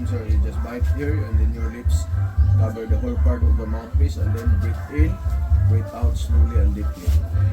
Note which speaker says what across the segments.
Speaker 1: sir, you just bite here and then your lips cover the whole part of the mouthpiece and then breathe in, breathe out slowly and deeply.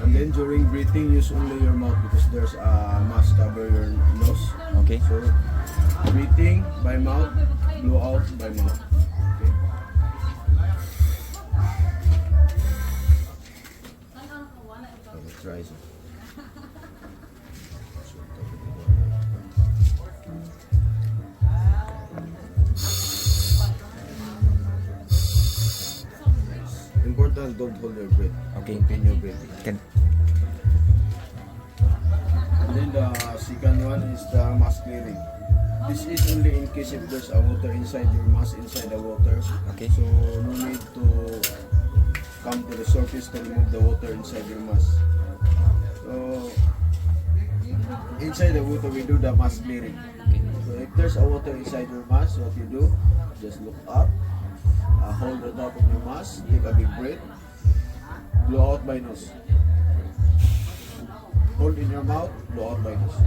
Speaker 1: And then during breathing, use only your mouth because there's a mask cover your nose.
Speaker 2: Okay.
Speaker 1: So breathing by mouth, blow out by mouth. Okay. So let's try it. Important, don't hold your breath.
Speaker 2: Okay.
Speaker 1: Continue breathing.
Speaker 2: Can.
Speaker 1: And then the second one is the mask clearing. This is only in case if there's a water inside your mask, inside the water.
Speaker 2: Okay.
Speaker 1: So no need to come to the surface to remove the water inside your mask. So inside the water we do the mask clearing.
Speaker 2: Okay.
Speaker 1: So if there's a water inside your mask, what you do, just look up, hold the top of your mask, take a big breath, blow out by nose. Hold in your mouth, blow out by nose.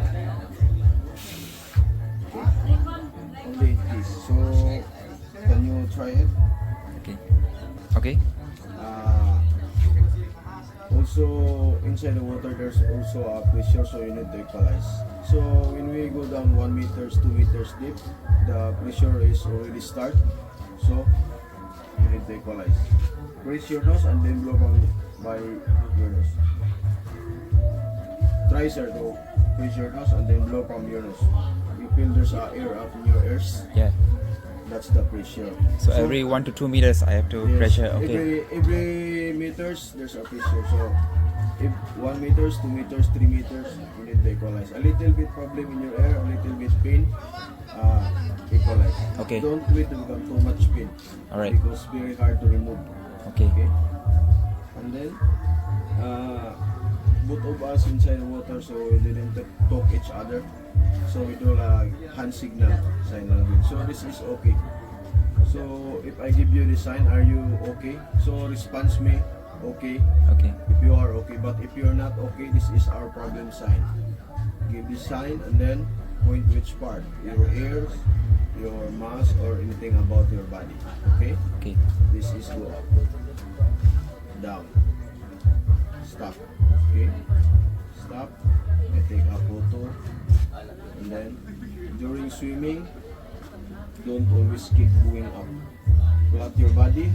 Speaker 1: Okay. Only in case. So can you try it?
Speaker 2: Okay. Okay.
Speaker 1: Also inside the water there's also a pressure, so you need to equalize. So when we go down 1 meters, 2 meters deep, the pressure is already start. So you need to equalize. Press your nose and then blow by your nose. Try sir to press your nose and then blow from your nose. You feel there's air up in your ears.
Speaker 2: Yeah.
Speaker 1: That's the pressure.
Speaker 2: So every 1 to 2 meters I have to
Speaker 1: Yes,
Speaker 2: pressure. Okay.
Speaker 1: Every meters there's a pressure. So if 1 meters, 2 meters, 3 meters, you need to equalize. A little bit problem in your ear, a little bit pain, equalize.
Speaker 2: Okay.
Speaker 1: Don't wait to become too much pain.
Speaker 2: Alright.
Speaker 1: Because it's very hard to remove.
Speaker 2: Okay.
Speaker 1: Okay. And then both of us inside the water, so we didn't talk each other. So we do like hand signal, sign language. So this is okay. So if I give you the sign, are you okay? So response me, okay.
Speaker 2: Okay.
Speaker 1: If you are okay, but if you're not okay, this is our problem sign. Give the sign and then point which part, your ears, your mouth, or anything about your body. Okay?
Speaker 2: Okay.
Speaker 1: This is go up, down, stop. Okay? Stop. I take a photo. And then during swimming, don't always keep going up. Flat your body,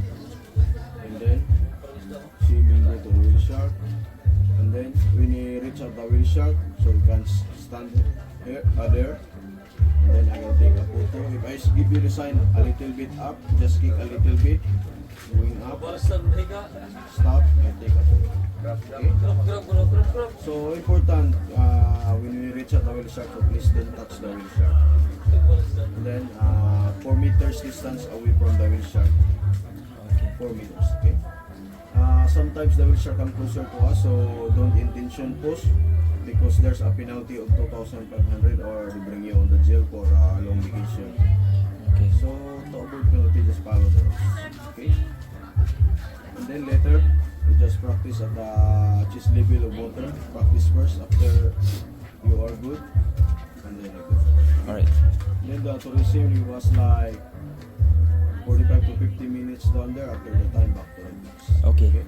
Speaker 1: and then swimming go to the whale shark. And then when you reach out the whale shark, so you can stand here, there. And then I will take a photo. If I give you the sign a little bit up, just kick a little bit, going up, stop, and take a photo. Okay? So important when we reach out the whale shark, so please don't touch the whale shark. And then 4 meters distance away from the whale shark.
Speaker 2: Okay.
Speaker 1: 4 meters, okay? Sometimes the whale shark come closer to us, so don't intention push because there's a penalty of 2,500 or they bring you on the jail for a long vacation.
Speaker 2: Okay.
Speaker 1: So to avoid penalty, just follow the rules. Okay? And then later, you just practice at the chest level of water. Practice first after you are good, and then you go.
Speaker 2: Alright.
Speaker 1: Then the tourism it was like 45 to 50 minutes down there. After the time, back to the beach.
Speaker 2: Okay.
Speaker 1: Okay.